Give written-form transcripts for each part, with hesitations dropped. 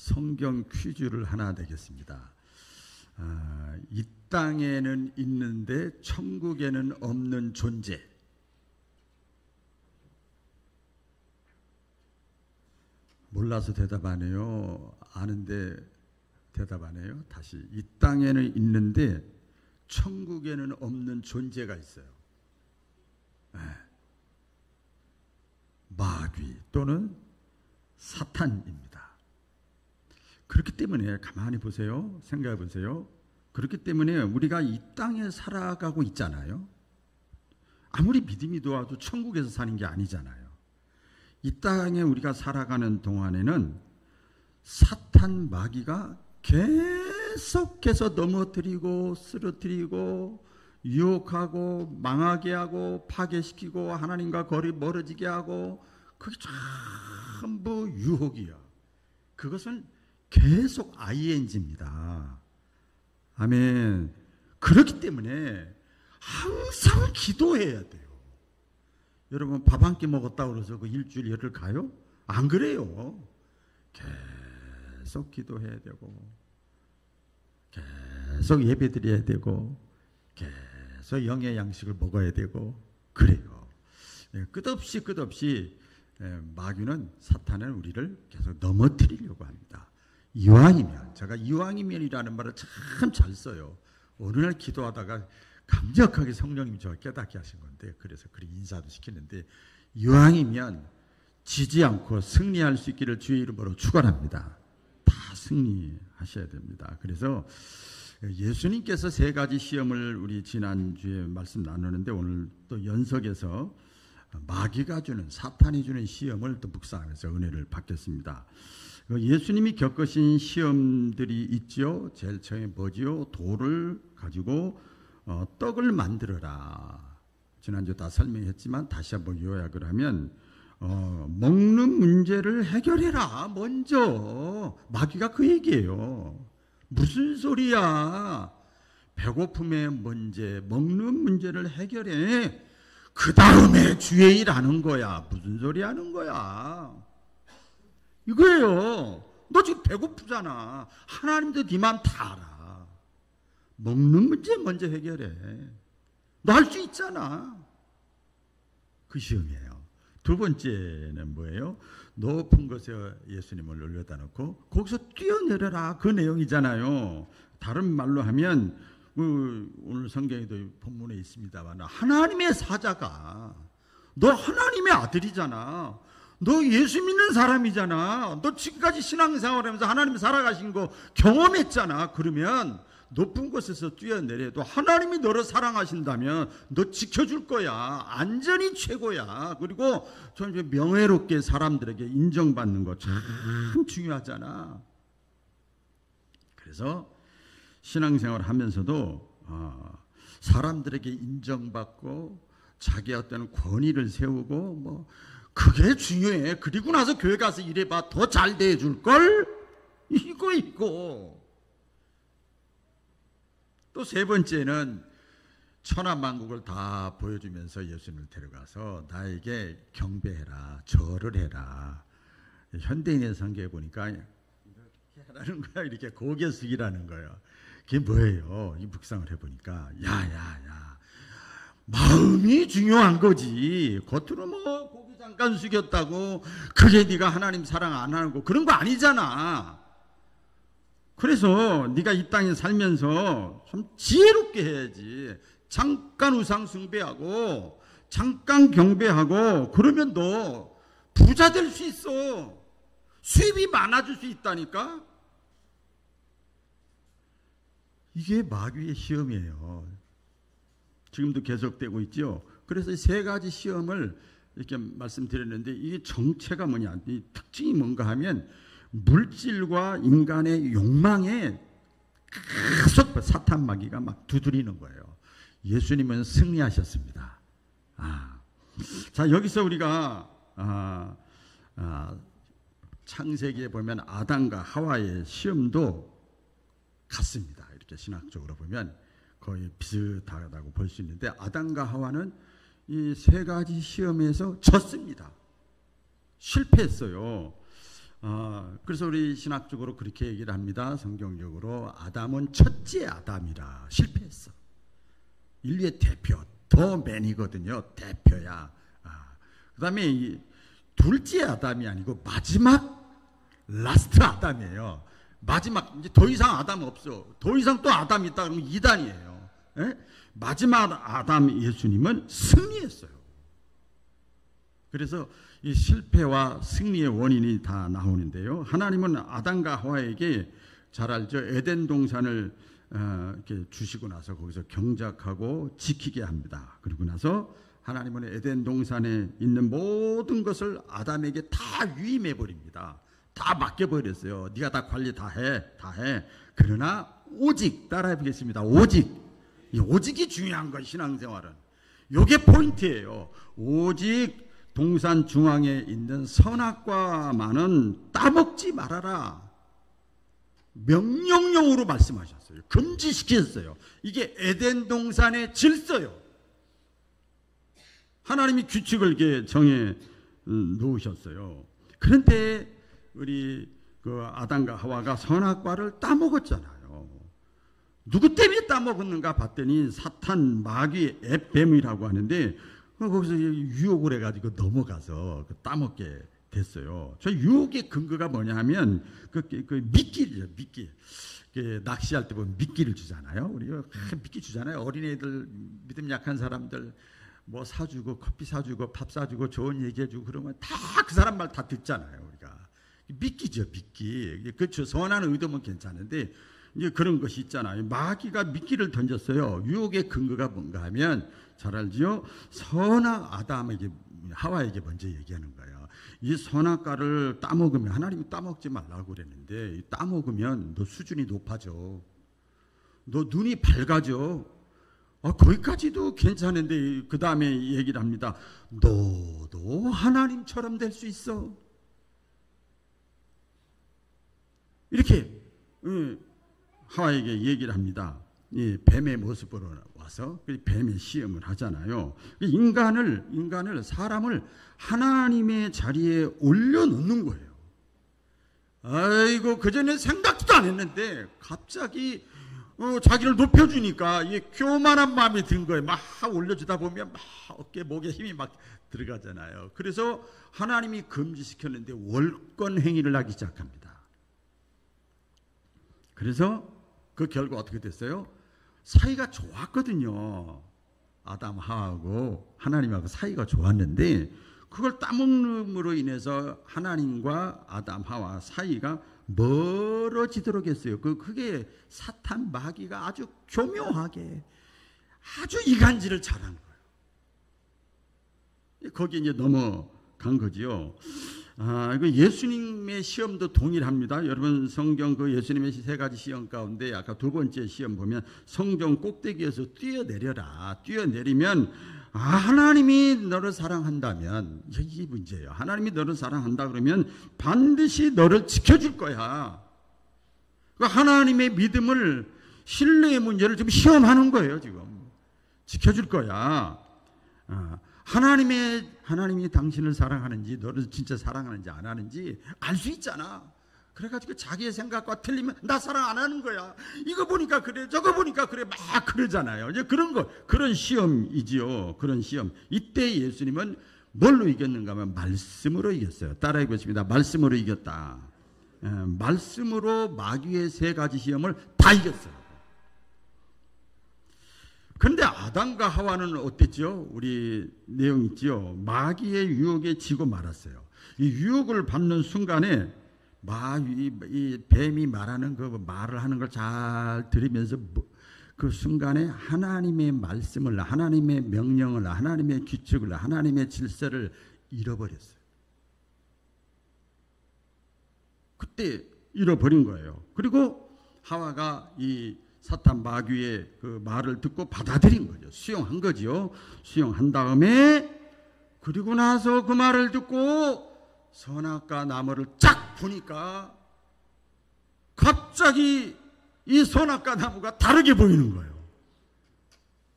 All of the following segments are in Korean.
성경 퀴즈를 하나 내겠습니다. 이 땅에는 있는데 천국에는 없는 존재. 몰라서 대답 안 해요? 아는데 대답 안 해요? 다시. 이 땅에는 있는데 천국에는 없는 존재가 있어요. 마귀 또는 사탄입니다. 그렇기 때문에 가만히 보세요. 생각해 보세요. 그렇기 때문에 우리가 이 땅에 살아가고 있잖아요. 아무리 믿음이 좋아도 천국에서 사는 게 아니잖아요. 이 땅에 우리가 살아가는 동안에는 사탄 마귀가 계속해서 넘어뜨리고 쓰러뜨리고 유혹하고 망하게 하고 파괴시키고 하나님과 거리 멀어지게 하고 그게 전부 유혹이야. 그것은 계속 ing입니다. 아멘. 그렇기 때문에 항상 기도해야 돼요. 여러분 밥 한 끼 먹었다고 그래서 그 일주일 열흘 가요? 안 그래요. 계속 기도해야 되고 계속 예배드려야 되고 계속 영의 양식을 먹어야 되고 그래요. 끝없이 마귀는 사탄은 우리를 계속 넘어뜨리려고 합니다. 이왕이면, 제가 이왕이면이라는 말을 참 잘 써요. 어느 날 기도하다가 강력하게 성령님이 저를 깨닫게 하신 건데, 그래서 그렇게 인사도 시키는데, 이왕이면 지지 않고 승리할 수 있기를 주의 이름으로 축원합니다. 다 승리하셔야 됩니다. 그래서 예수님께서 세 가지 시험을 우리 지난주에 말씀 나누는데, 오늘 또 연석에서 마귀가 주는, 사탄이 주는 시험을 또 묵상하면서 은혜를 받겠습니다. 예수님이 겪으신 시험들이 있죠. 제일 처음에 뭐지요? 돌을 가지고 떡을 만들어라. 지난주 다 설명했지만 다시 한번 요약을 하면 먹는 문제를 해결해라. 먼저 마귀가 그 얘기예요. 무슨 소리야? 배고픔의 문제, 먹는 문제를 해결해. 그 다음에 주의 일 하는 거야. 무슨 소리 하는 거야? 이거예요. 너 지금 배고프잖아. 하나님도 네 마음 다 알아. 먹는 문제 먼저 해결해. 너 할 수 있잖아. 그 시험이에요. 두 번째는 뭐예요? 높은 곳에 예수님을 올려다 놓고 거기서 뛰어내려라. 그 내용이잖아요. 다른 말로 하면 오늘 성경에도 본문에 있습니다만 하나님의 사자가, 너 하나님의 아들이잖아. 너 예수 믿는 사람이잖아. 너 지금까지 신앙생활하면서 하나님 살아가신 거 경험했잖아. 그러면 높은 곳에서 뛰어내려도 하나님이 너를 사랑하신다면 너 지켜줄 거야. 안전이 최고야. 그리고 좀 명예롭게 사람들에게 인정받는 거 참 중요하잖아. 그래서 신앙생활 하면서도 사람들에게 인정받고 자기 어떤 권위를 세우고 뭐 그게 중요해. 그리고 나서 교회 가서 일해봐. 더 잘 대해줄걸? 이거 있고. 또 세 번째는 천하만국을 다 보여주면서 예수님을 데려가서 나에게 경배해라. 절을 해라. 현대인의 성경에 보니까 이렇게 하라는 거야. 이렇게 고개 숙이라는 거예요. 그게 뭐예요? 이 묵상을 해보니까 야야야, 마음이 중요한 거지. 겉으로 뭐 고개 잠깐 숙였다고 그게 네가 하나님 사랑 안 하고 그런 거 아니잖아. 그래서 네가 이 땅에 살면서 좀 지혜롭게 해야지. 잠깐 우상 숭배하고 잠깐 경배하고 그러면 너 부자 될 수 있어. 수입이 많아질 수 있다니까. 이게 마귀의 시험이에요. 지금도 계속되고 있죠. 그래서 세 가지 시험을 이렇게 말씀드렸는데, 이게 정체가 뭐냐, 이 특징이 뭔가 하면 물질과 인간의 욕망에 계속 사탄 마귀가 막 두드리는 거예요. 예수님은 승리하셨습니다. 자, 여기서 우리가 창세기에 보면 아담과 하와의 시험도 같습니다. 이렇게 신학적으로 보면 거의 비슷하다고 볼 수 있는데, 아담과 하와는 이 세 가지 시험에서 졌습니다. 실패했어요. 그래서 우리 신학적으로 그렇게 얘기를 합니다. 성경적으로 아담은 첫째 아담이라 실패했어. 인류의 대표, 더 맨이거든요. 대표야. 그 다음에 둘째 아담이 아니고 마지막 라스트 아담이에요. 마지막, 이제 더 이상 아담 없어. 더 이상 또 아담이 있다 그러면 이단이에요. 예? 마지막 아담 예수님은 승리했어요. 그래서 이 실패와 승리의 원인이 다 나오는데요. 하나님은 아담과 하와에게 잘 알죠. 에덴 동산을 이렇게 주시고 나서 거기서 경작하고 지키게 합니다. 그리고 나서 하나님은 에덴 동산에 있는 모든 것을 아담에게 다 위임해 버립니다. 다 맡겨버렸어요. 네가 다 관리 다 해. 그러나 오직, 따라해 보겠습니다. 이 오직이 중요한 거예요. 신앙생활은. 이게 포인트예요. 오직 동산 중앙에 있는 선악과만은 따먹지 말아라. 명령령으로 말씀하셨어요. 금지시켰어요. 이게 에덴 동산의 질서요. 하나님이 규칙을 이렇게 정해 놓으셨어요. 그런데 우리 그 아담과 하와가 선악과를 따먹었잖아요. 누구 때문에 따먹었는가 봤더니 사탄, 마귀, 뱀이라고 하는데 거기서 유혹을 해가지고 넘어가서 따먹게 됐어요. 저 유혹의 근거가 뭐냐 하면 그 미끼죠. 미끼. 낚시할 때 보면 미끼를 주잖아요. 우리가 미끼 주잖아요. 어린애들, 믿음 약한 사람들 뭐 사주고 커피 사주고 밥 사주고 좋은 얘기해주고 그러면 다 그 사람 말 다 듣잖아요. 우리가 미끼죠. 미끼. 그렇죠. 선한 의도면 괜찮은데 이제 그런 것이 있잖아요. 마귀가 미끼를 던졌어요. 유혹의 근거가 뭔가 하면 잘 알지요. 선악 아담에게, 하와에게 먼저 얘기하는 거예요. 이 선악과를 따먹으면, 하나님이 따먹지 말라고 그랬는데 따먹으면 너 수준이 높아져. 너 눈이 밝아져. 거기까지도 괜찮은데 그 다음에 얘기를 합니다. 너도 하나님처럼 될 수 있어. 이렇게 하와에게 얘기를 합니다. 이 뱀의 모습으로 와서 뱀의 시험을 하잖아요. 사람을 하나님의 자리에 올려놓는 거예요. 아이고 그전에 생각도 안 했는데 갑자기 자기를 높여주니까 이게 교만한 마음이 든 거예요. 막 올려주다 보면 막 어깨 목에 힘이 막 들어가잖아요. 그래서 하나님이 금지시켰는데 월권 행위를 하기 시작합니다. 그래서 그 결과 어떻게 됐어요? 사이가 좋았거든요. 아담 하와하고 하나님하고 사이가 좋았는데 그걸 따먹음으로 인해서 하나님과 아담 하와 사이가 멀어지도록 했어요. 그게 사탄 마귀가 아주 교묘하게 아주 이간질을 잘한 거예요. 거기에 이제 넘어간 거지요. 이거 예수님의 시험도 동일합니다. 여러분 성경 그 예수님의 세 가지 시험 가운데 아까 두 번째 시험 보면 성전 꼭대기에서 뛰어내려라. 뛰어내리면 하나님이 너를 사랑한다면 이게 문제예요. 하나님이 너를 사랑한다 그러면 반드시 너를 지켜줄 거야. 하나님의 믿음을 신뢰의 문제를 지금 시험하는 거예요. 지금 지켜줄 거야. 하나님이 당신을 사랑하는지 너를 진짜 사랑하는지 안 하는지 알 수 있잖아. 그래가지고 자기의 생각과 틀리면 나 사랑 안 하는 거야. 이거 보니까 그래 저거 보니까 그래 막 그러잖아요. 이제 그런 시험이지요. 그런 시험. 이때 예수님은 뭘로 이겼는가 하면 말씀으로 이겼어요. 따라해 보겠습니다. 말씀으로 이겼다. 말씀으로 마귀의 세 가지 시험을 다 이겼어요. 그런데 아담과 하와는 어땠죠? 우리 내용 있지요. 마귀의 유혹에 지고 말았어요. 이 유혹을 받는 순간에 이 뱀이 말하는 그 말을 하는 걸 잘 들으면서 그 순간에 하나님의 말씀을, 하나님의 명령을, 하나님의 규칙을, 하나님의 질서를 잃어버렸어요. 그때 잃어버린 거예요. 그리고 하와가 이 사탄 마귀의 그 말을 듣고 받아들인 거죠. 수용한 거지요. 수용한 다음에 그리고 나서 그 말을 듣고 선악과 나무를 쫙 보니까 갑자기 이 선악과 나무가 다르게 보이는 거예요.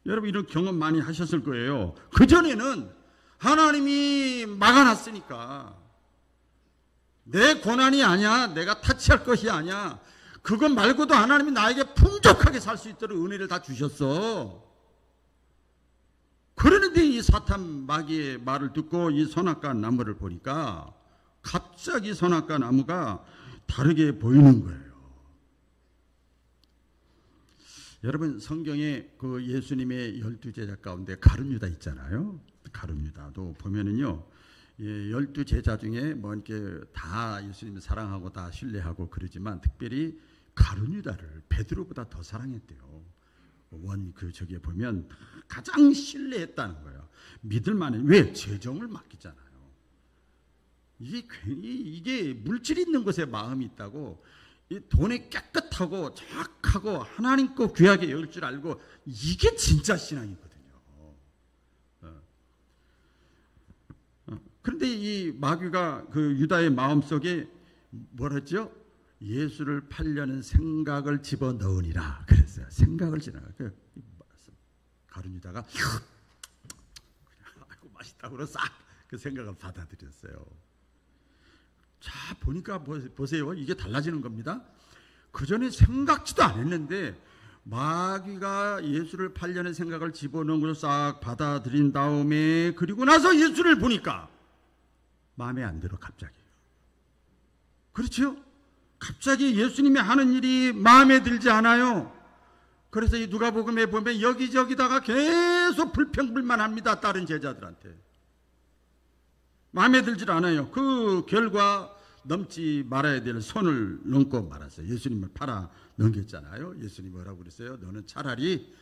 여러분 이런 경험 많이 하셨을 거예요. 그전에는 하나님이 막아놨으니까 내 고난이 아니야. 내가 타치할 것이 아니야. 그것 말고도 하나님이 나에게 풍족하게 살 수 있도록 은혜를 다 주셨어. 그러는데 이 사탄 마귀의 말을 듣고 이 선악과 나무를 보니까 갑자기 선악과 나무가 다르게 보이는 거예요. 여러분, 성경에 그 예수님의 12제자 가운데 가룟유다 있잖아요. 가룟유다도 보면은요, 12제자 중에 뭐 이렇게 다 예수님을 사랑하고 다 신뢰하고 그러지만 특별히 가룟유다를 베드로보다 더 사랑했대요. 저기에 보면 가장 신뢰했다는 거예요. 믿을만해. 왜? 재정을 맡기잖아요. 이게 괜히 이게 물질 있는 곳에 마음이 있다고, 이 돈이 깨끗하고 정확하고 하나님 거 귀하게 여길 줄 알고, 이게 진짜 신앙이거든요. 그런데 이 마귀가 그 유다의 마음속에 뭐랬죠? 예수를 팔려는 생각을 집어넣으니라 그랬어요. 생각을 집어넣으니라. 가룟유다가 아이고 맛있다고 싹 그 생각을 받아들였어요. 자, 보니까 보세요. 이게 달라지는 겁니다. 그전에 생각지도 않았는데 마귀가 예수를 팔려는 생각을 집어넣은 것을 싹 받아들인 다음에, 그리고 나서 예수를 보니까 마음에 안 들어. 갑자기. 그렇죠? 갑자기 예수님이 하는 일이 마음에 들지 않아요. 그래서 이 누가복음에 보면 여기저기다가 계속 불평불만합니다. 다른 제자들한테. 마음에 들질 않아요. 그 결과 넘지 말아야 될 손을 넘고 말았어요. 예수님을 팔아 넘겼잖아요. 예수님이 뭐라고 그랬어요? 너는 차라리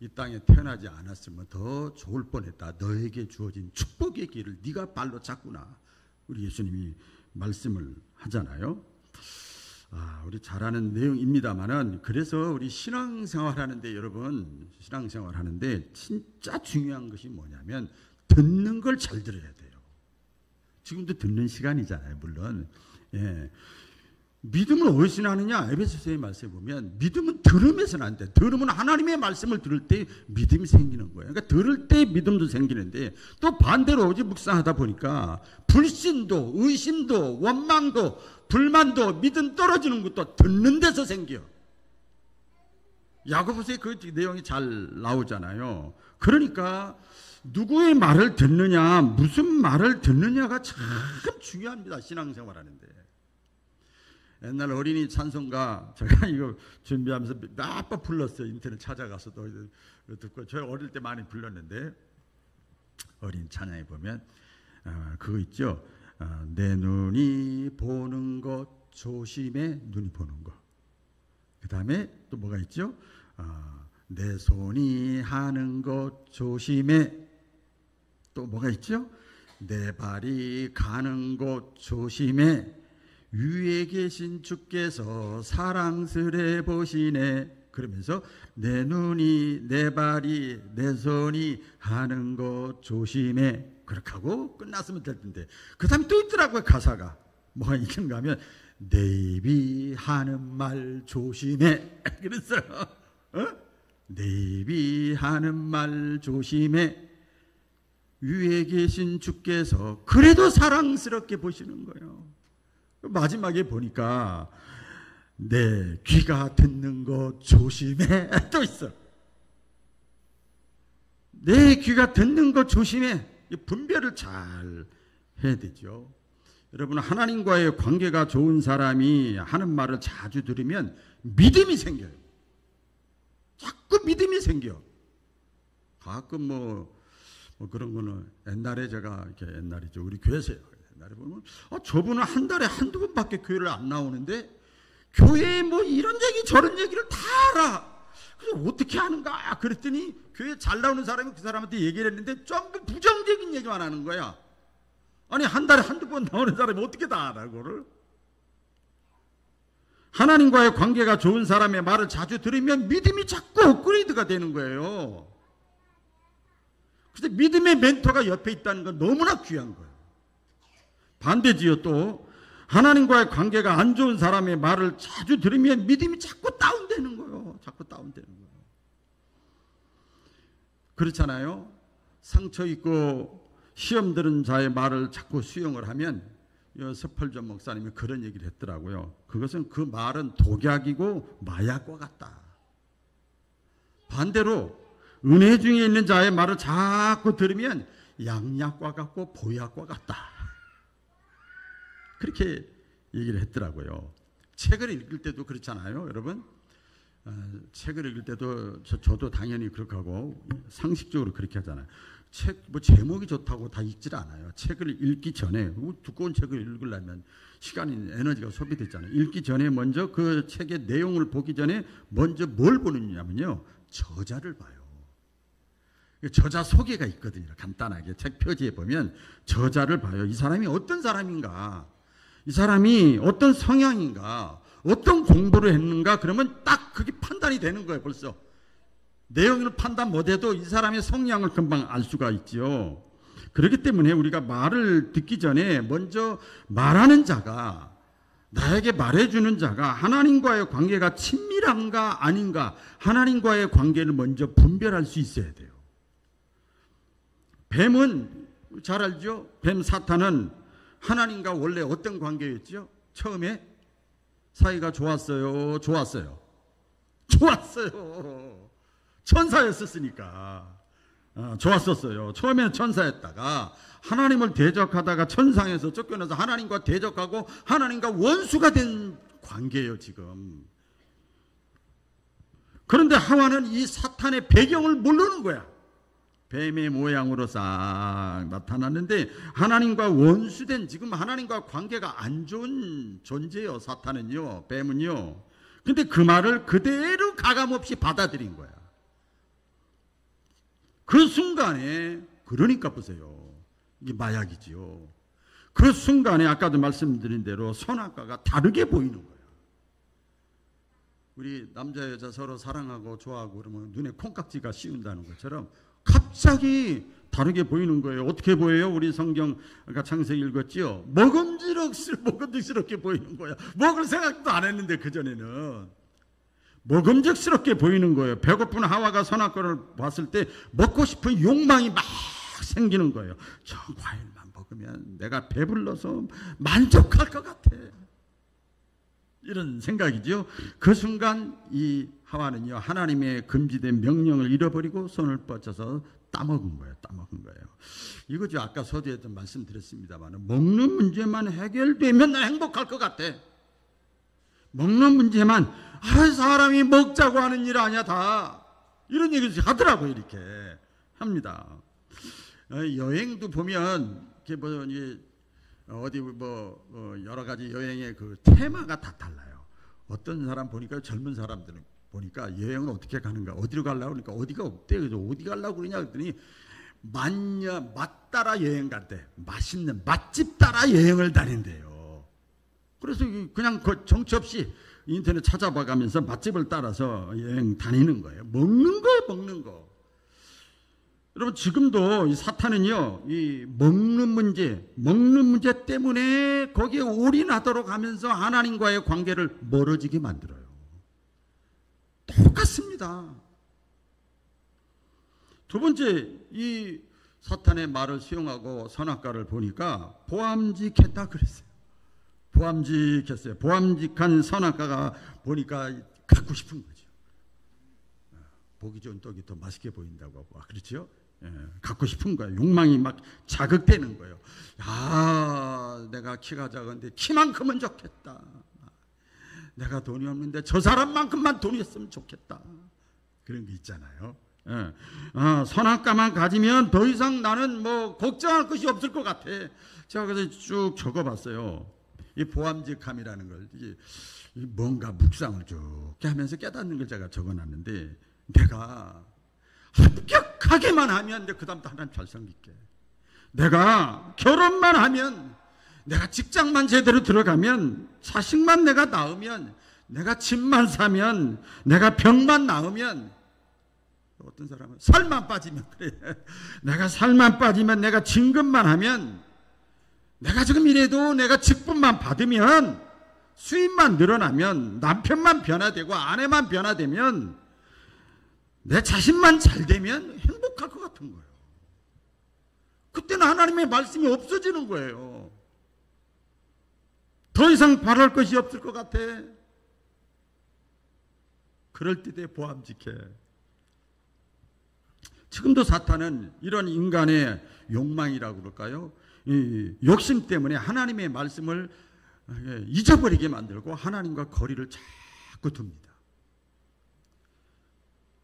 이 땅에 태어나지 않았으면 더 좋을 뻔했다. 너에게 주어진 축복의 길을 네가 발로 잡구나. 우리 예수님이 말씀을 하잖아요. 우리 잘 아는 내용입니다만은, 그래서 우리 신앙생활 하는데, 여러분, 신앙생활 하는데 진짜 중요한 것이 뭐냐면 듣는 걸 잘 들어야 돼요. 지금도 듣는 시간이잖아요, 물론. 예. 믿음을 어디서 나느냐? 에베소서의 말씀에 보면 믿음은 들음에서는 안 돼. 들음은 하나님의 말씀을 들을 때 믿음이 생기는 거예요. 그러니까 들을 때 믿음도 생기는데, 또 반대로 어제 묵상하다 보니까 불신도, 의심도, 원망도, 불만도, 믿음 떨어지는 것도 듣는 데서 생겨. 야고보서에 그 내용이 잘 나오잖아요. 그러니까 누구의 말을 듣느냐, 무슨 말을 듣느냐가 참 중요합니다. 신앙생활 하는데. 옛날 어린이 찬송가 제가 이거 준비하면서 몇 번 불렀어요. 인터넷 찾아가서도 듣고. 저 어릴 때 많이 불렀는데, 어린 찬양에 보면 그거 있죠. 내 눈이 보는 것 조심해. 눈이 보는 것. 그 다음에 또 뭐가 있죠? 내 손이 하는 것 조심해. 또 뭐가 있죠? 내 발이 가는 곳 조심해. 위에 계신 주께서 사랑스레 보시네. 그러면서 내 눈이, 내 발이, 내 손이 하는 것 조심해. 그렇게 하고 끝났으면 될 텐데, 그 다음에 또 있더라고요. 가사가 뭐가 있는가 하면 내 입이 하는 말 조심해. 그랬어요. 내 입이 하는 말 조심해. 위에 계신 주께서 그래도 사랑스럽게 보시는 거예요. 마지막에 보니까 내 귀가 듣는 것 조심해. 또 있어. 내 귀가 듣는 것 조심해. 분별을 잘 해야 되죠. 여러분, 하나님과의 관계가 좋은 사람이 하는 말을 자주 들으면 믿음이 생겨요. 자꾸 믿음이 생겨. 가끔 뭐 그런 거는 옛날에 제가 이렇게, 옛날이죠, 우리 교회에서요. 옛날에 보면 저분은 한 달에 한두 번밖에 교회를 안 나오는데 교회에 뭐 이런 얘기 저런 얘기를 다 알아. 그래서 어떻게 하는가 그랬더니 교회 잘 나오는 사람이 그 사람한테 얘기를 했는데 전부 부정적인 얘기만 하는 거야. 아니, 한 달에 한두 번 나오는 사람이 어떻게 다 알아 그거를? 하나님과의 관계가 좋은 사람의 말을 자주 들으면 믿음이 자꾸 업그레이드가 되는 거예요. 근데 믿음의 멘토가 옆에 있다는 건 너무나 귀한 거예요. 반대지요. 또 하나님과의 관계가 안 좋은 사람의 말을 자주 들으면 믿음이 자꾸 다운되는 거예요. 자꾸 다운되는 거예요. 그렇잖아요. 상처 있고 시험 들은 자의 말을 자꾸 수용을 하면 서펄전 목사님이 그런 얘기를 했더라고요. 그것은 그 말은 독약이고 마약과 같다. 반대로 은혜 중에 있는 자의 말을 자꾸 들으면 양약과 같고 보약과 같다. 그렇게 얘기를 했더라고요. 책을 읽을 때도 그렇잖아요, 여러분. 책을 읽을 때도 저도 당연히 그렇게 하고 상식적으로 그렇게 하잖아요. 책 뭐 제목이 좋다고 다 읽질 않아요. 책을 읽기 전에, 두꺼운 책을 읽으려면 시간이 에너지가 소비됐잖아요. 읽기 전에 먼저 그 책의 내용을 보기 전에 먼저 뭘 보느냐면요, 저자를 봐요. 저자 소개가 있거든요. 간단하게 책 표지에 보면 저자를 봐요. 이 사람이 어떤 사람인가, 이 사람이 어떤 성향인가, 어떤 공부를 했는가, 그러면 딱 그게 판단이 되는 거예요. 벌써 내용을 판단 못해도 이 사람의 성향을 금방 알 수가 있죠. 그렇기 때문에 우리가 말을 듣기 전에 먼저 말하는 자가, 나에게 말해주는 자가 하나님과의 관계가 친밀한가 아닌가, 하나님과의 관계를 먼저 분별할 수 있어야 돼요. 뱀은 잘 알죠? 뱀 사탄은 하나님과 원래 어떤 관계였죠? 처음에 사이가 좋았어요? 좋았어요? 좋았어요. 천사였었으니까 좋았었어요. 처음에는 천사였다가 하나님을 대적하다가 천상에서 쫓겨나서 하나님과 대적하고 하나님과 원수가 된 관계예요, 지금. 그런데 하와는 이 사탄의 배경을 모르는 거야. 뱀의 모양으로 싹 나타났는데 하나님과 원수된, 지금 하나님과 관계가 안 좋은 존재예요, 사탄은요, 뱀은요. 근데 그 말을 그대로 가감없이 받아들인 거야. 그 순간에, 그러니까 보세요, 이게 마약이지요. 그 순간에 아까도 말씀드린 대로 선악과가 다르게 보이는 거예요. 우리 남자 여자 서로 사랑하고 좋아하고 그러면 눈에 콩깍지가 씌운다는 것처럼 갑자기 다르게 보이는 거예요. 어떻게 보여요? 우리 성경 아까 창세기 읽었지요. 먹음직스럽게 보이는 거야. 먹을 생각도 안 했는데 그전에는 먹음직스럽게 보이는 거예요. 배고픈 하와가 선악과를 봤을 때 먹고 싶은 욕망이 막 생기는 거예요. 저 과일만 먹으면 내가 배불러서 만족할 것 같아, 이런 생각이죠. 그 순간 이 하와는요, 하나님의 금지된 명령을 잃어버리고 손을 뻗쳐서 따먹은 거예요. 따먹은 거예요. 이거죠. 아까 서두에도 말씀드렸습니다만, 먹는 문제만 해결되면 나 행복할 것 같아. 먹는 문제만, 사람이 먹자고 하는 일 아니야 다, 이런 얘기 하더라고요. 이렇게 합니다. 여행도 보면 어디 여러 가지 여행의 그 테마가 다 달라요. 어떤 사람 보니까, 젊은 사람들은 보니까 여행은 어떻게 가는가, 어디로 가려고 그러니까 어디가 없대. 그래서 어디 가려고 그러냐 그랬더니 맛 따라 여행 간대. 맛있는 맛집 따라 여행을 다닌대요. 그래서 그냥 정처 없이 인터넷 찾아봐 가면서 맛집을 따라서 여행 다니는 거예요. 먹는 거예요, 먹는 거. 여러분, 지금도 이 사탄은요, 이 먹는 문제 때문에 거기에 올인하도록 하면서 하나님과의 관계를 멀어지게 만들어요. 똑같습니다. 두 번째, 이 사탄의 말을 수용하고 선악과를 보니까 보암직했다 그랬어요. 보암직했어요. 보암직한 선악과가 보니까 갖고 싶은 거죠. 보기 좋은 떡이 더 맛있게 보인다고 하고, 그렇죠? 갖고 싶은 거예요. 욕망이 막 자극되는 거예요. 내가 키가 작은데 키만큼은 좋겠다. 내가 돈이 없는데 저 사람만큼만 돈이 있으면 좋겠다. 그런 게 있잖아요. 선악과만 가지면 더 이상 나는 걱정할 것이 없을 것 같아. 제가 그래서 쭉 적어봤어요. 이 보암직함이라는 걸, 뭔가 묵상을 쭉 하면서 깨닫는 걸 제가 적어놨는데, 내가 합격하게만 하면 그 다음부터 하나님 잘 섬길게. 내가 결혼만 하면, 내가 직장만 제대로 들어가면, 자식만 내가 낳으면, 내가 집만 사면, 내가 병만 나으면, 어떤 사람은 살만 빠지면 그래. 내가 살만 빠지면, 내가 진급만 하면, 내가 지금 이래도 내가 직분만 받으면, 수입만 늘어나면, 남편만 변화되고 아내만 변화되면, 내 자신만 잘 되면 행복할 것 같은 거예요. 그때는 하나님의 말씀이 없어지는 거예요. 더 이상 바랄 것이 없을 것 같아. 그럴 때 보암직해. 지금도 사탄은 이런 인간의 욕망이라고 그럴까요? 이 욕심 때문에 하나님의 말씀을 잊어버리게 만들고 하나님과 거리를 자꾸 둡니다.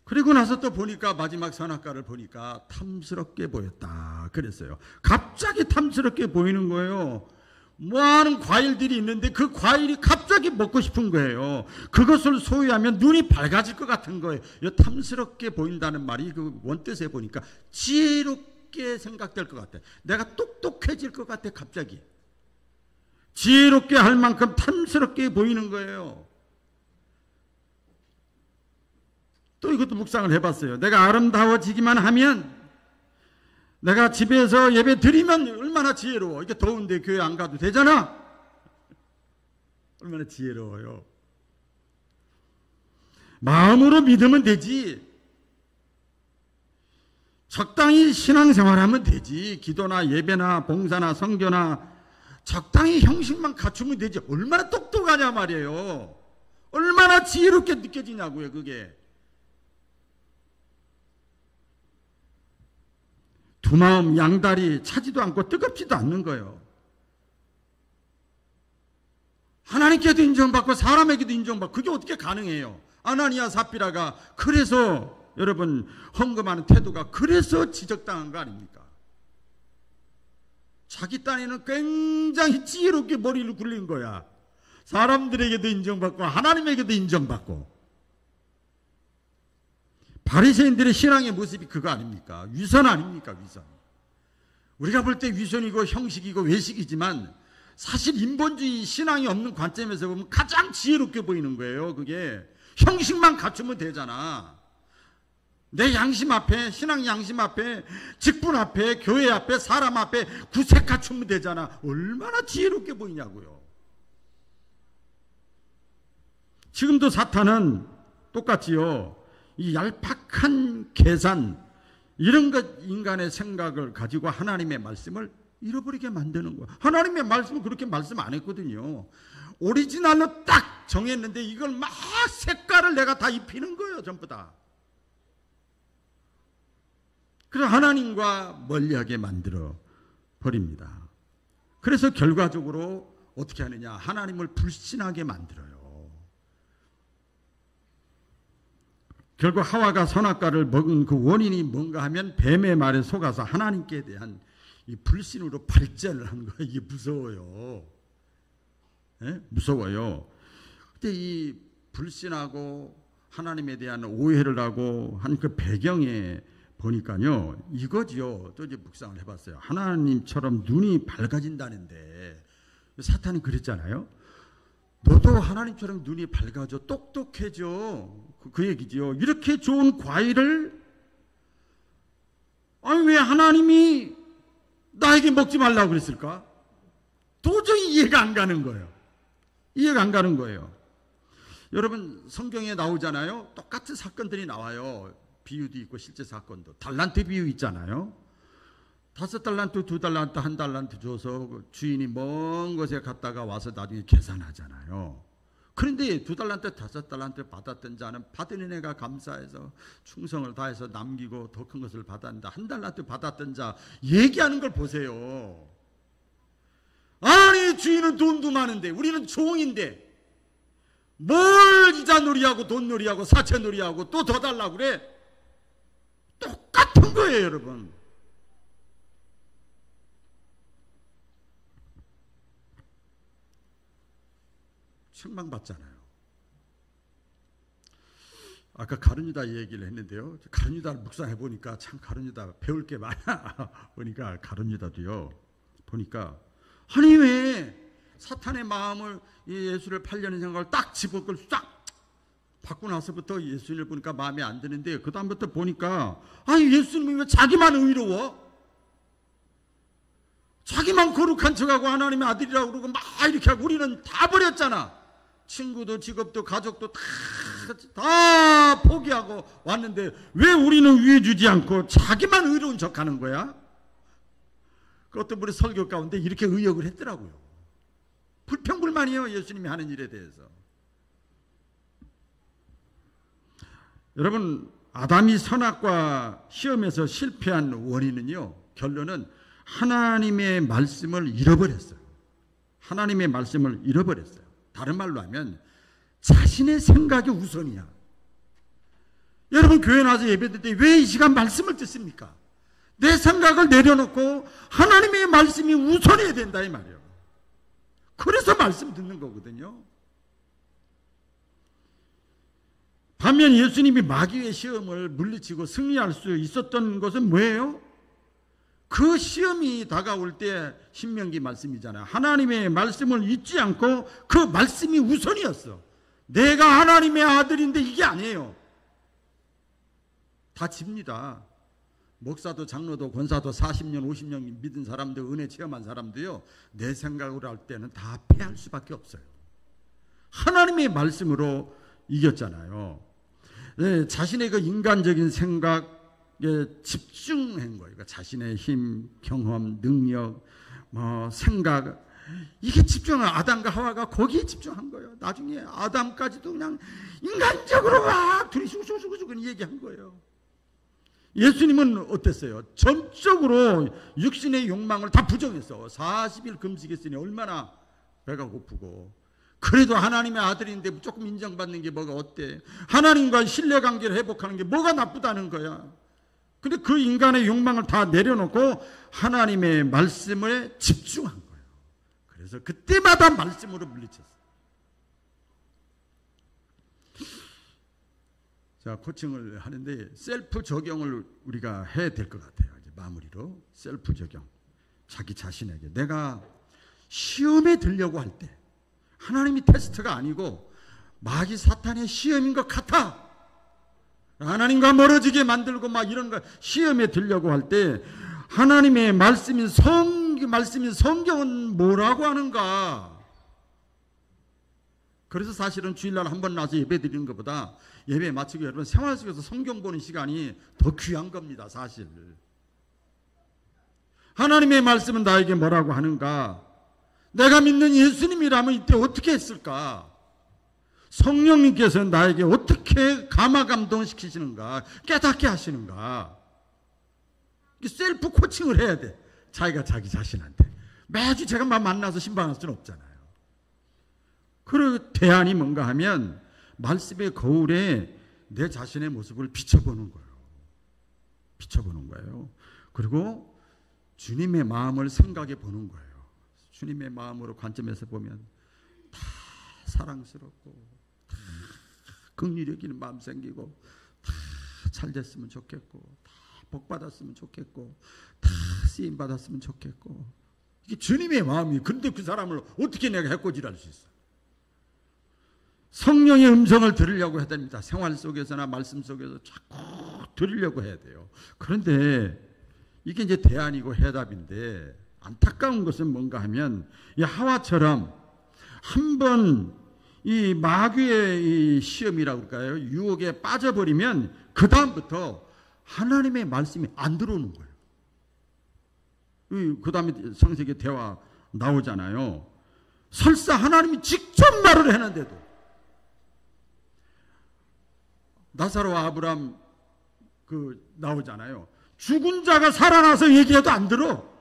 그리고 나서 또 보니까 마지막 선악과를 보니까 탐스럽게 보였다 그랬어요. 갑자기 탐스럽게 보이는 거예요. 많은 과일들이 있는데 그 과일이 갑자기 먹고 싶은 거예요. 그것을 소유하면 눈이 밝아질 것 같은 거예요. 탐스럽게 보인다는 말이 그 원뜻에 보니까 지혜롭게 생각될 것 같아. 내가 똑똑해질 것 같아. 갑자기 지혜롭게 할 만큼 탐스럽게 보이는 거예요. 또 이것도 묵상을 해봤어요. 내가 아름다워지기만 하면, 내가 집에서 예배 드리면 얼마나 지혜로워. 이게 더운데 교회 안 가도 되잖아. 얼마나 지혜로워요. 마음으로 믿으면 되지. 적당히 신앙생활하면 되지. 기도나 예배나 봉사나 선교나 적당히 형식만 갖추면 되지. 얼마나 똑똑하냐 말이에요. 얼마나 지혜롭게 느껴지냐고요, 그게. 두 마음 양다리 차지도 않고 뜨겁지도 않는 거예요. 하나님께도 인정받고 사람에게도 인정받고, 그게 어떻게 가능해요? 아나니아 삽비라가 그래서, 여러분, 헌금하는 태도가 그래서 지적당한 거 아닙니까? 자기 딴에는 굉장히 지혜롭게 머리를 굴린 거야. 사람들에게도 인정받고 하나님에게도 인정받고. 바리새인들의 신앙의 모습이 그거 아닙니까? 위선 아닙니까? 위선. 우리가 볼 때 위선이고 형식이고 외식이지만 사실 인본주의 신앙이 없는 관점에서 보면 가장 지혜롭게 보이는 거예요. 그게 형식만 갖추면 되잖아. 내 양심 앞에, 신앙 양심 앞에, 직분 앞에, 교회 앞에, 사람 앞에 구색 갖추면 되잖아. 얼마나 지혜롭게 보이냐고요. 지금도 사탄은 똑같지요. 이 얄팍한 계산, 이런 것, 인간의 생각을 가지고 하나님의 말씀을 잃어버리게 만드는 거야. 하나님의 말씀은 그렇게 말씀 안 했거든요. 오리지널로 딱 정했는데 이걸 막 색깔을 내가 다 입히는 거예요. 전부 다. 그래서 하나님과 멀리하게 만들어 버립니다. 그래서 결과적으로 어떻게 하느냐, 하나님을 불신하게 만들어요. 결국 하와가 선악과를 먹은 그 원인이 뭔가 하면 뱀의 말에 속아서 하나님께 대한 이 불신으로 발전을 한 거예요. 이게 무서워요. 네? 무서워요. 근데 이 불신하고 하나님에 대한 오해를 하고 한 그 배경에 보니까요, 이거지요. 또 이제 묵상을 해봤어요. 하나님처럼 눈이 밝아진다는데, 사탄은 그랬잖아요. 너도 하나님처럼 눈이 밝아져, 똑똑해져. 그 얘기지요. 이렇게 좋은 과일을, 아니 왜 하나님이 나에게 먹지 말라고 그랬을까? 도저히 이해가 안 가는 거예요. 이해가 안 가는 거예요. 여러분, 성경에 나오잖아요. 똑같은 사건들이 나와요. 비유도 있고 실제 사건도. 달란트 비유 있잖아요. 5달란트, 2달란트, 1달란트 줘서 주인이 먼 곳에 갔다가 와서 나중에 계산하잖아요. 그런데 2달란트, 5달란트 받았던 자는 받은 애가 감사해서 충성을 다해서 남기고 더 큰 것을 받았는데, 1달란트 받았던 자 얘기하는 걸 보세요. 아니, 주인은 돈도 많은데 우리는 종인데 뭘 이자 놀이하고 돈 놀이하고 사채 놀이하고 또 더 달라고 그래? 똑같은 거예요, 여러분. 책망받잖아요. 아까 가룟유다 얘기를 했는데요. 가룟유다를 묵상해 보니까 참 가룟유다 배울 게 많아. 보니까 가룟유다도요. 보니까 아니 왜 사탄의 마음을, 예수를 팔려는 생각을 딱 집어걸 싹 받고 나서부터 예수님을 보니까 마음에 안 드는데, 그 다음부터 보니까 아니 예수님이 왜 자기만 의로워? 자기만 거룩한 척하고 하나님의 아들이라고 그러고 막 이렇게 하고 우리는 다 버렸잖아. 친구도 직업도 가족도 다 포기하고 왔는데 왜 우리는 위해 주지 않고 자기만 의로운 척하는 거야? 그것도 우리 설교 가운데 이렇게 의역을 했더라고요. 불평불만이에요. 예수님이 하는 일에 대해서. 여러분, 아담이 선악과 시험에서 실패한 원인은요, 결론은 하나님의 말씀을 잃어버렸어요. 하나님의 말씀을 잃어버렸어요. 다른 말로 하면 자신의 생각이 우선이야. 여러분, 교회 나와서 예배드릴 때 왜 이 시간 말씀을 듣습니까? 내 생각을 내려놓고 하나님의 말씀이 우선해야 된다 이 말이에요. 그래서 말씀 듣는 거거든요. 반면 예수님이 마귀의 시험을 물리치고 승리할 수 있었던 것은 뭐예요? 그 시험이 다가올 때 신명기 말씀이잖아요. 하나님의 말씀을 잊지 않고 그 말씀이 우선이었어. 내가 하나님의 아들인데 이게 아니에요. 다 집니다. 목사도 장로도 권사도 40년 50년 믿은 사람들, 은혜 체험한 사람도요, 내 생각으로 할 때는 다 패할 수밖에 없어요. 하나님의 말씀으로 이겼잖아요. 네, 자신의 그 인간적인 생각에 집중한 거예요. 그러니까 자신의 힘, 경험, 능력, 생각, 이게 집중한, 아담과 하와가 거기에 집중한 거예요. 나중에 아담까지도 그냥 인간적으로 막 둘이 쑥쑥쑥쑥 얘기한 거예요. 예수님은 어땠어요? 전적으로 육신의 욕망을 다 부정했어. 40일 금식했으니 얼마나 배가 고프고. 그래도 하나님의 아들인데 조금 인정받는 게 뭐가 어때? 하나님과 신뢰관계를 회복하는 게 뭐가 나쁘다는 거야. 근데 그 인간의 욕망을 다 내려놓고 하나님의 말씀에 집중한 거예요. 그래서 그때마다 말씀으로 물리쳤어요. 자, 코칭을 하는데 셀프 적용을 우리가 해야 될 것 같아요. 이제 마무리로 셀프 적용. 자기 자신에게 내가 시험에 들려고 할 때 하나님이 테스트가 아니고 마귀 사탄의 시험인 것 같아. 하나님과 멀어지게 만들고 막 이런 거 시험에 들려고 할 때 하나님의 말씀인 성경은 뭐라고 하는가? 그래서 사실은 주일날 한 번 나와서 예배 드리는 것보다 예배 마치고 여러분 생활 속에서 성경 보는 시간이 더 귀한 겁니다. 사실. 하나님의 말씀은 나에게 뭐라고 하는가? 내가 믿는 예수님이라면 이때 어떻게 했을까? 성령님께서 나에게 어떻게 감화감동시키시는가? 깨닫게 하시는가? 셀프 코칭을 해야 돼. 자기가 자기 자신한테. 매주 제가 만나서 신방할 수는 없잖아요. 그 대안이 뭔가 하면 말씀의 거울에 내 자신의 모습을 비춰보는 거예요. 비춰보는 거예요. 그리고 주님의 마음을 생각해 보는 거예요. 주님의 마음으로 관점에서 보면 다 사랑스럽고 다 긍휼히 여기는 마음 생기고 다 잘 됐으면 좋겠고 다 복 받았으면 좋겠고 다 쓰임 받았으면 좋겠고 이게 주님의 마음이. 근데 그 사람을 어떻게 내가 해코지할 수 있어? 성령의 음성을 들으려고 해야 됩니다. 생활 속에서나 말씀 속에서 자꾸 들으려고 해야 돼요. 그런데 이게 이제 대안이고 해답인데 안타까운 것은 뭔가 하면 이 하와처럼 한번 이 마귀의 이 시험이라고 할까요? 유혹에 빠져버리면 그 다음부터 하나님의 말씀이 안 들어오는 거예요. 그 다음에 창세기 대화 나오잖아요. 설사 하나님이 직접 말을 했는데도 나사로와 아브람 나오잖아요. 죽은 자가 살아나서 얘기해도 안 들어.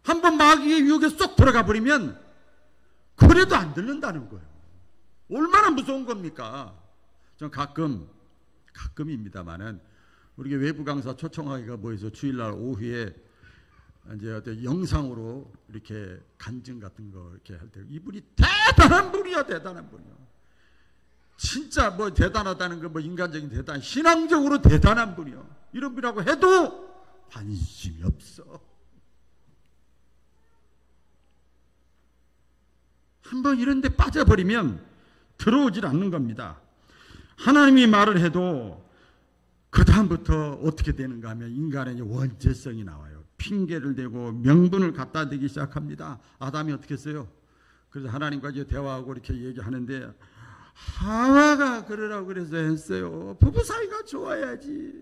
한번 마귀의 유혹에 쏙 들어가 버리면 그래도 안 듣는다는 거예요. 얼마나 무서운 겁니까? 전 가끔입니다만은 우리 외부 강사 초청하기가 뭐해서 주일날 오후에 이제 어떤 영상으로 이렇게 간증 같은 거 이렇게 할 때 이분이 대단한 분이야, 대단한 분이야. 진짜 뭐 대단하다는 거 뭐 인간적인 대단, 신앙적으로 대단한 분이요. 이런 분이라고 해도 관심이 없어. 한번 이런 데 빠져버리면 들어오질 않는 겁니다. 하나님이 말을 해도 그 다음부터 어떻게 되는가 하면 인간의 원죄성이 나와요. 핑계를 대고 명분을 갖다 대기 시작합니다. 아담이 어떻게 했어요? 그래서 하나님과 이제 대화하고 이렇게 얘기하는데 하와가 그러라고 그래서 했어요. 부부 사이가 좋아야지.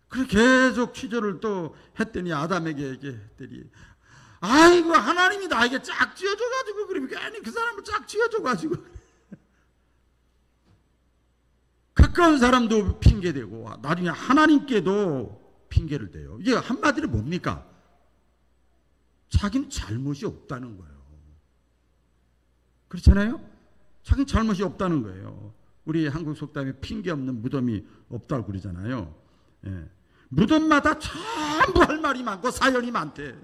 그렇게 계속 취조를 또 했더니 아담에게 얘기했더니 아이고 하나님이 나에게 짝 지어줘가지고 그러면 괜히 그 사람을 짝 지어줘가지고 가까운 사람도 핑계대고 나중에 하나님께도 핑계를 대요. 이게 한마디로 뭡니까? 자기는 잘못이 없다는 거예요. 그렇잖아요? 자기는 잘못이 없다는 거예요. 우리 한국 속담에 핑계 없는 무덤이 없다고 그러잖아요. 예. 무덤마다 전부 할 말이 많고 사연이 많대.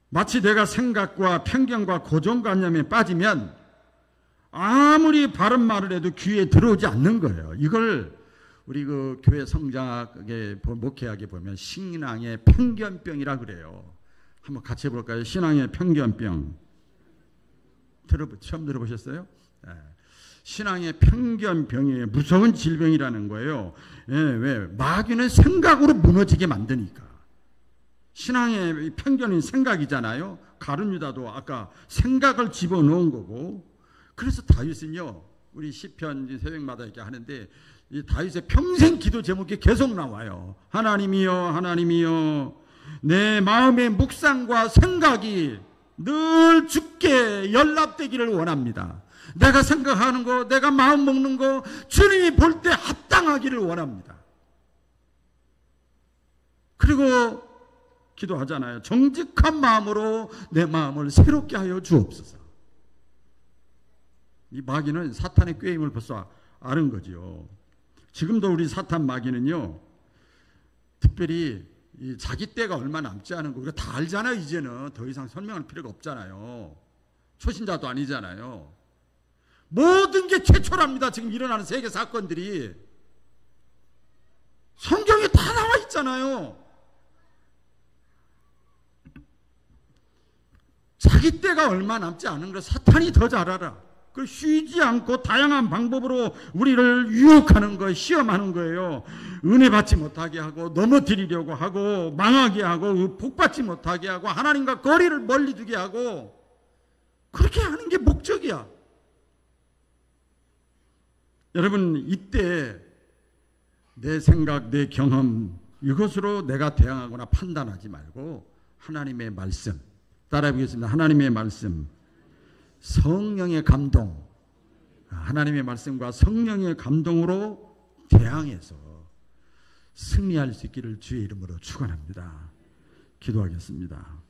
마치 내가 생각과 편견과 고정관념에 빠지면 아무리 바른 말을 해도 귀에 들어오지 않는 거예요. 이걸 우리 그 교회 성장학에 목회학에 보면 신앙의 편견병이라 그래요. 한번 같이 해볼까요? 신앙의 편견병. 처음 들어보셨어요? 네. 신앙의 편견병이에요. 무서운 질병이라는 거예요. 예, 왜? 마귀는 생각으로 무너지게 만드니까. 신앙의 편견인 생각이잖아요. 가룟 유다도 아까 생각을 집어넣은 거고. 그래서 다윗은요, 우리 시편 새벽마다 이렇게 하는데 이 다윗의 평생 기도 제목이 계속 나와요. 하나님이여, 하나님이여, 내 마음의 묵상과 생각이 늘 주께 연락되기를 원합니다. 내가 생각하는 거, 내가 마음 먹는 거 주님이 볼 때 합당하기를 원합니다. 그리고 기도하잖아요. 정직한 마음으로 내 마음을 새롭게 하여 주옵소서. 이 마귀는 사탄의 꾀임을 벌써 아는 거지요. 지금도 우리 사탄 마귀는요, 특별히 이 자기 때가 얼마 남지 않은 거 우리가 다 알잖아요. 이제는 더 이상 설명할 필요가 없잖아요. 초신자도 아니잖아요. 모든 게 최초랍니다. 지금 일어나는 세계 사건들이 성경에 다 나와 있잖아요. 자기 때가 얼마 남지 않은 걸 사탄이 더 잘 알아. 그 쉬지 않고 다양한 방법으로 우리를 유혹하는 거예요. 시험하는 거예요. 은혜 받지 못하게 하고 넘어뜨리려고 하고 망하게 하고 복받지 못하게 하고 하나님과 거리를 멀리 두게 하고 그렇게 하는 게 목적이야. 여러분, 이때 내 생각, 내 경험 이것으로 내가 대항하거나 판단하지 말고 하나님의 말씀 따라해 보겠습니다. 하나님의 말씀, 성령의 감동, 하나님의 말씀과 성령의 감동으로 대항해서 승리할 수 있기를 주의 이름으로 축원합니다. 기도하겠습니다.